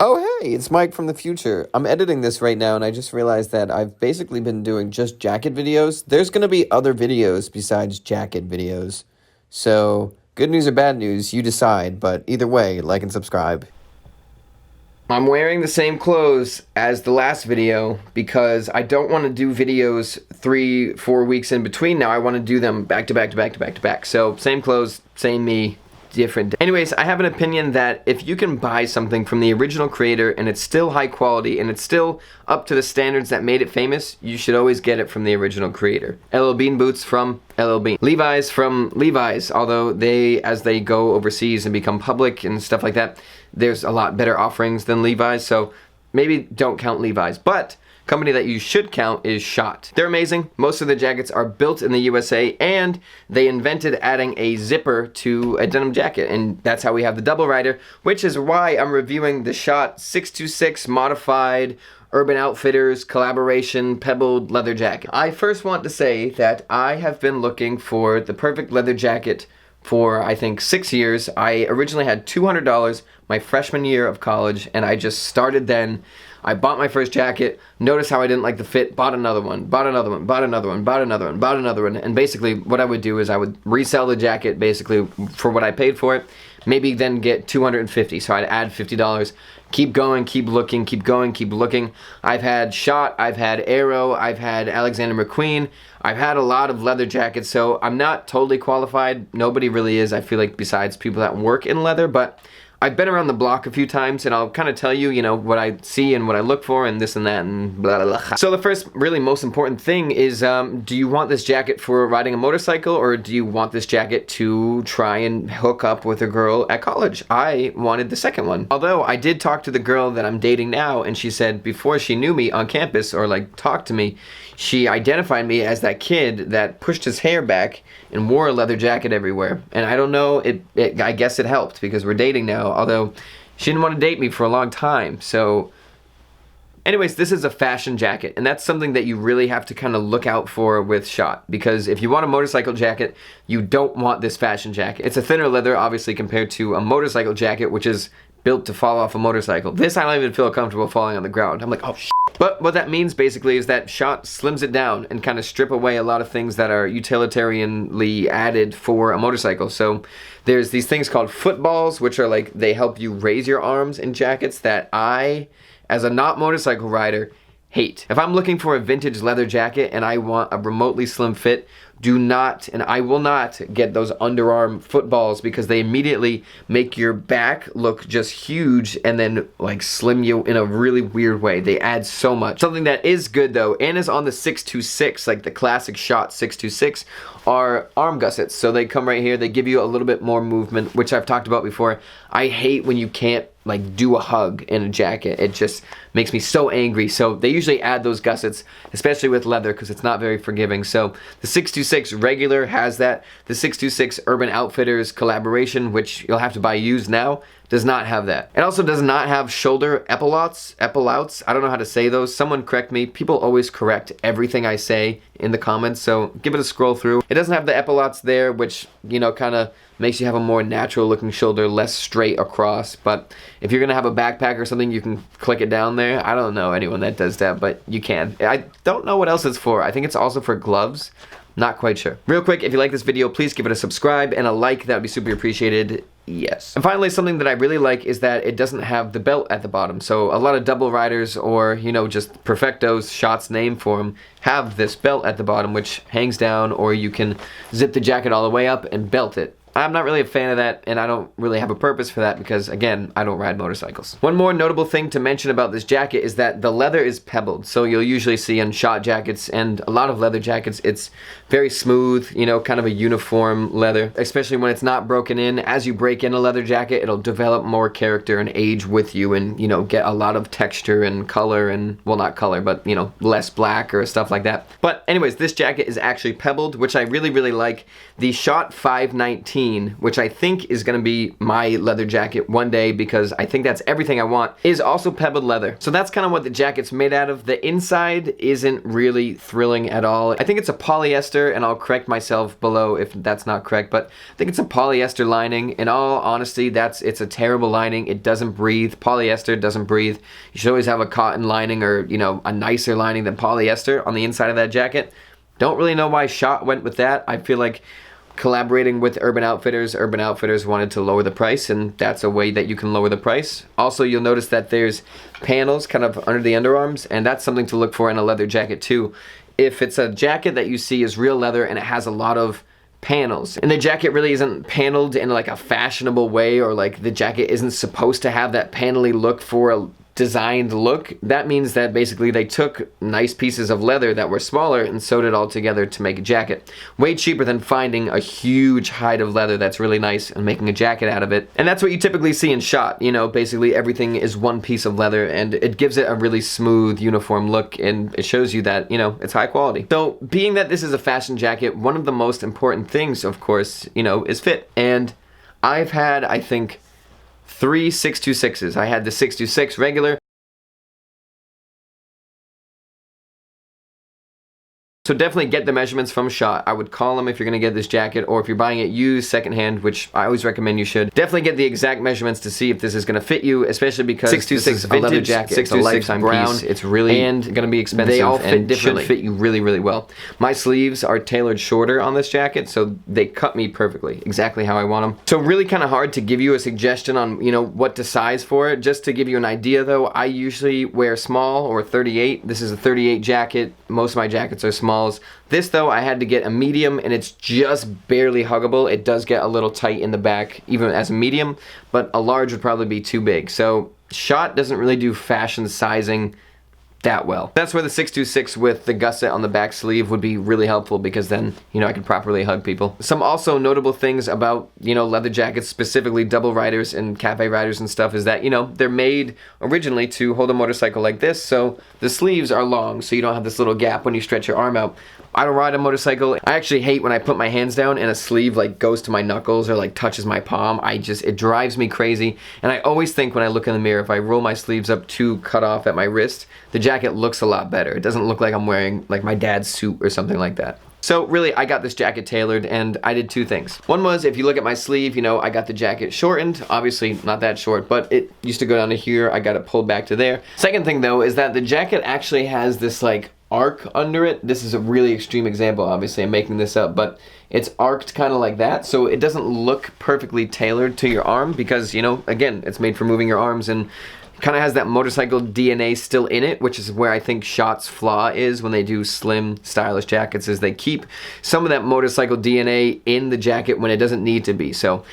Oh, hey, it's Mike from the future. I'm editing this right now, and I just realized that I've basically been doing just jacket videos. There's going to be other videos besides jacket videos. So, good news or bad news, you decide, but either way, like and subscribe. I'm wearing the same clothes as the last video because I don't want to do videos 3-4 weeks in between now. I want to do them back to back to back to back to back. So, same clothes, same me. Different. Anyways, I have an opinion that if you can buy something from the original creator and it's still high quality and it's still up to the standards that made it famous, you should always get it from the original creator. LL Bean boots from LL Bean. Levi's from Levi's, although as they go overseas and become public and stuff like that, there's a lot better offerings than Levi's, so maybe don't count Levi's. But company that you should count is Schott. They're amazing. Most of the jackets are built in the USA, and they invented adding a zipper to a denim jacket, and that's how we have the double rider, which is why I'm reviewing the Schott 626 modified Urban Outfitters collaboration pebbled leather jacket. I first want to say that I have been looking for the perfect leather jacket for, I think, 6 years. I originally had $200 my freshman year of college, and I just started then. I bought my first jacket, noticed how I didn't like the fit, bought another one, bought another one, bought another one, bought another one, bought another one, and basically what I would do is I would resell the jacket basically for what I paid for it, maybe then get $250, so I'd add $50, keep going, keep looking, keep going, keep looking. I've had Schott, I've had Aero, I've had Alexander McQueen, I've had a lot of leather jackets, so I'm not totally qualified. Nobody really is, I feel like, besides people that work in leather, but I've been around the block a few times, and I'll kind of tell you, what I see and what I look for and this and that and blah, blah, blah. So the first, really most important thing is, do you want this jacket for riding a motorcycle, or do you want this jacket to try and hook up with a girl at college? I wanted the second one. Although I did talk to the girl that I'm dating now, and she said before she knew me on campus or like talked to me, she identified me as that kid that pushed his hair back and wore a leather jacket everywhere. And I don't know, I guess it helped because we're dating now, although she didn't want to date me for a long time. So anyways, this is a fashion jacket, and that's something that you really have to kind of look out for with Schott, because if you want a motorcycle jacket, you don't want this fashion jacket. It's a thinner leather, obviously, compared to a motorcycle jacket, which is built to fall off a motorcycle. This, I don't even feel comfortable falling on the ground. I'm like, oh, shit. But what that means basically is that Schott slims it down and kind of strip away a lot of things that are utilitarianly added for a motorcycle. So there's these things called footballs, which are like, they help you raise your arms in jackets that I, as a not motorcycle rider, hate. If I'm looking for a vintage leather jacket and I want a remotely slim fit, do not, and I will not, get those underarm footballs, because they immediately make your back look just huge and then like slim you in a really weird way. They add so much. Something that is good though, and is on the 626, like the classic Schott 626, are arm gussets. So they come right here, they give you a little bit more movement, which I've talked about before. I hate when you can't like do a hug in a jacket. It just makes me so angry. So they usually add those gussets, especially with leather, because it's not very forgiving. So the 626 regular has that. The 626 Urban Outfitters collaboration, which you'll have to buy used now, does not have that. It also does not have shoulder epaulettes. I don't know how to say those. Someone correct me. People always correct everything I say in the comments, so give it a scroll through. It doesn't have the epaulettes there, which, kind of makes you have a more natural looking shoulder, less straight across. But if you're gonna have a backpack or something, you can click it down there. I don't know anyone that does that, but you can. I don't know what else it's for. I think it's also for gloves. Not quite sure. Real quick, if you like this video, please give it a subscribe and a like. That would be super appreciated. Yes. And finally, something that I really like is that it doesn't have the belt at the bottom. So a lot of double riders, or just Perfecto's, Schott's name for them, have this belt at the bottom which hangs down, or you can zip the jacket all the way up and belt it. I'm not really a fan of that, and I don't really have a purpose for that because, again, I don't ride motorcycles. One more notable thing to mention about this jacket is that the leather is pebbled. So you'll usually see on Schott jackets and a lot of leather jackets, it's very smooth, kind of a uniform leather, especially when it's not broken in. As you break in a leather jacket, it'll develop more character and age with you, and, get a lot of texture and color, and, well, not color, but, less black or stuff like that. But anyways, this jacket is actually pebbled, which I really, really like. The Schott 519 14, which I think is going to be my leather jacket one day because I think that's everything I want, is also pebbled leather. So that's kind of what the jacket's made out of. The inside isn't really thrilling at all. I think it's a polyester, and I'll correct myself below if that's not correct, but I think it's a polyester lining. In all honesty, it's a terrible lining. It doesn't breathe. Polyester doesn't breathe. You should always have a cotton lining or, you know, a nicer lining than polyester on the inside of that jacket. Don't really know why Schott went with that. I feel like collaborating with Urban Outfitters wanted to lower the price, and that's a way that you can lower the price. Also, you'll notice that there's panels kind of under the underarms, and that's something to look for in a leather jacket too. If it's a jacket that you see is real leather and it has a lot of panels, and the jacket really isn't paneled in like a fashionable way, or like the jacket isn't supposed to have that panelly look for a designed look, that means that basically they took nice pieces of leather that were smaller and sewed it all together to make a jacket. Way cheaper than finding a huge hide of leather that's really nice and making a jacket out of it. And that's what you typically see in Schott. You know, basically everything is one piece of leather, and it gives it a really smooth, uniform look, and it shows you that, you know, it's high quality. So being that this is a fashion jacket, one of the most important things, of course, you know, is fit. And I've had, I think, 3 626s. I had the 626 regular. So definitely get the measurements from Schott. I would call them if you're going to get this jacket, or if you're buying it used secondhand, which I always recommend you should. Definitely get the exact measurements to see if this is going to fit you, especially because 626 vintage, a leather jacket, 626 it's a lifetime brown piece. It's really and going to be expensive. They all fit differently. Should fit you really, really well. My sleeves are tailored shorter on this jacket, so they cut me perfectly, exactly how I want them. So really kind of hard to give you a suggestion on, you know, what to size for it. Just to give you an idea though, I usually wear small or 38. This is a 38 jacket. Most of my jackets are small. This though, I had to get a medium, and it's just barely huggable. It does get a little tight in the back even as a medium, but a large would probably be too big. So Schott doesn't really do fashion sizing that well. That's where the 626 with the gusset on the back sleeve would be really helpful, because then, you know, I can properly hug people. Some also notable things about, you know, leather jackets, specifically double riders and cafe riders and stuff, is that, you know, they're made originally to hold a motorcycle like this, so the sleeves are long, so you don't have this little gap when you stretch your arm out. I don't ride a motorcycle. I actually hate when I put my hands down and a sleeve like goes to my knuckles or like touches my palm. It drives me crazy. And I always think when I look in the mirror, if I roll my sleeves up too cut off at my wrist, the jacket looks a lot better. It doesn't look like I'm wearing like my dad's suit or something like that. So really, I got this jacket tailored, and I did 2 things. One was, if you look at my sleeve, you know, I got the jacket shortened. Obviously not that short, but it used to go down to here. I got it pulled back to there. Second thing though is that the jacket actually has this like arc under it. This is a really extreme example, obviously I'm making this up, but it's arced kind of like that, so it doesn't look perfectly tailored to your arm, because, you know, again, it's made for moving your arms, and kind of has that motorcycle DNA still in it, which is where I think Schott's flaw is when they do slim, stylish jackets, is they keep some of that motorcycle DNA in the jacket when it doesn't need to be. So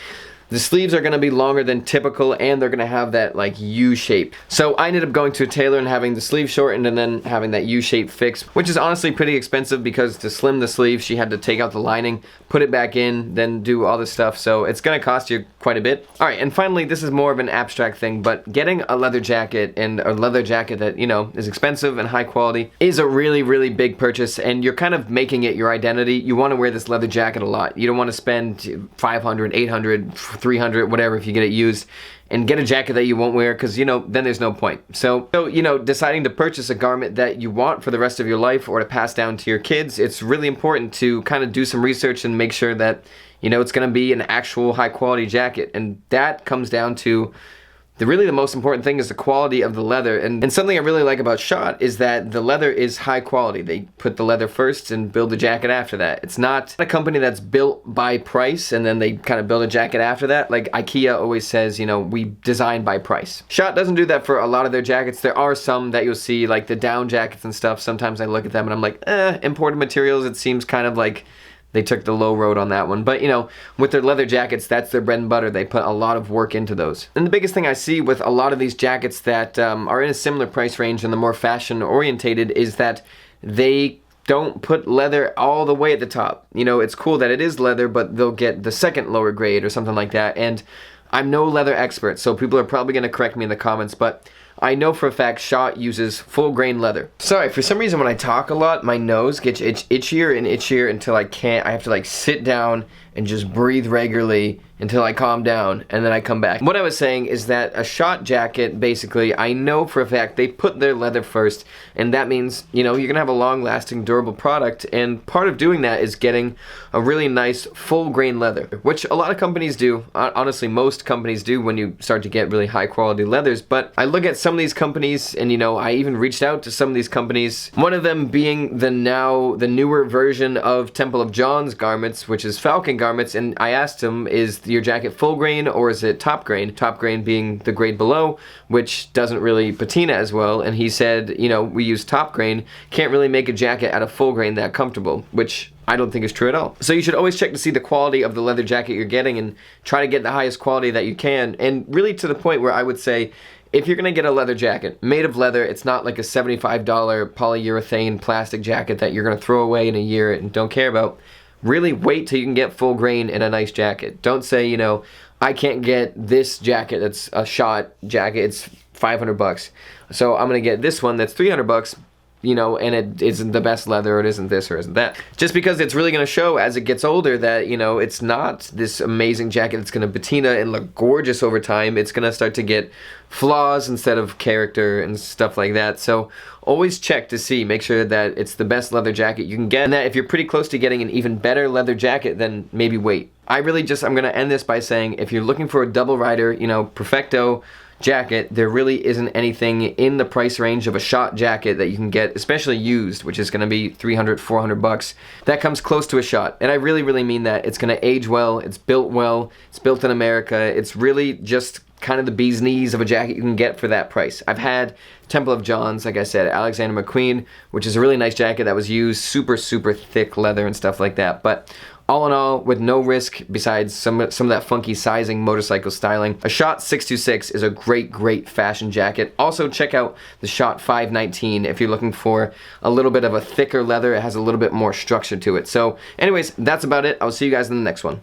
the sleeves are going to be longer than typical, and they're going to have that like U shape. So I ended up going to a tailor and having the sleeve shortened and then having that U shape fixed, which is honestly pretty expensive, because to slim the sleeve, she had to take out the lining, put it back in, then do all this stuff. So it's going to cost you quite a bit. All right, and finally, this is more of an abstract thing, but getting a leather jacket, and a leather jacket that, you know, is expensive and high quality, is a really, really big purchase, and you're kind of making it your identity. You want to wear this leather jacket a lot. You don't want to spend $500, $800, $300, whatever, if you get it used, and get a jacket that you won't wear, because, you know, then there's no point. So, you know, deciding to purchase a garment that you want for the rest of your life or to pass down to your kids, it's really important to kind of do some research and make sure that, you know, it's going to be an actual high quality jacket. And that comes down to the most important thing is the quality of the leather. And something I really like about Schott is that the leather is high quality. They put the leather first and build the jacket after that. It's not a company that's built by price and then they kind of build a jacket after that. Like IKEA always says, you know, we design by price. Schott doesn't do that for a lot of their jackets. There are some that you'll see, like the down jackets and stuff. Sometimes I look at them and I'm like, imported materials. It seems kind of like they took the low road on that one. But, you know, with their leather jackets, that's their bread and butter. They put a lot of work into those. And the biggest thing I see with a lot of these jackets that are in a similar price range and the more fashion orientated is that they don't put leather all the way at the top. You know, it's cool that it is leather, but they'll get the second lower grade or something like that. And I'm no leather expert, so people are probably going to correct me in the comments, but I know for a fact Schott uses full grain leather. Sorry, for some reason when I talk a lot, my nose gets itchier and itchier until I have to like sit down and just breathe regularly until I calm down, and then I come back. What I was saying is that a Schott jacket, basically, I know for a fact they put their leather first, and that means, you know, you're gonna have a long-lasting, durable product, and part of doing that is getting a really nice full-grain leather, which a lot of companies do. Honestly, most companies do when you start to get really high-quality leathers, but I look at some of these companies, and you know, I even reached out to some of these companies, one of them being the newer version of Temple of John's garments, which is Falcon garments, and I asked him, is your jacket full grain or is it top grain? Top grain being the grade below, which doesn't really patina as well, and he said, you know, we use top grain, can't really make a jacket out of full grain that comfortable, which I don't think is true at all. So you should always check to see the quality of the leather jacket you're getting and try to get the highest quality that you can, and really to the point where I would say, if you're gonna get a leather jacket made of leather, it's not like a $75 polyurethane plastic jacket that you're gonna throw away in a year and don't care about. Really wait till you can get full grain in a nice jacket. Don't say, you know, I can't get this jacket that's a Schott jacket, it's 500 bucks. So I'm gonna get this one that's 300 bucks, you know, and it isn't the best leather, it isn't this or isn't that. Just because it's really gonna show as it gets older that, you know, it's not this amazing jacket that's gonna patina and look gorgeous over time. It's gonna start to get flaws instead of character and stuff like that. So always check to see, make sure that it's the best leather jacket you can get, and that if you're pretty close to getting an even better leather jacket, then maybe wait. I'm gonna end this by saying, if you're looking for a double rider, you know, Perfecto jacket, there really isn't anything in the price range of a Schott jacket that you can get, especially used, which is gonna be 300, 400 bucks, that comes close to a Schott. And I really, really mean that. It's gonna age well, it's built in America, it's really just kind of the bee's knees of a jacket you can get for that price. I've had Temple of John's, like I said, Alexander McQueen, which is a really nice jacket that was used, super, super thick leather and stuff like that. But all in all, with no risk besides some of that funky sizing, motorcycle styling, a Schott 626 is a great, great fashion jacket. Also, check out the Schott 519 if you're looking for a little bit of a thicker leather. It has a little bit more structure to it. So anyways, that's about it. I'll see you guys in the next one.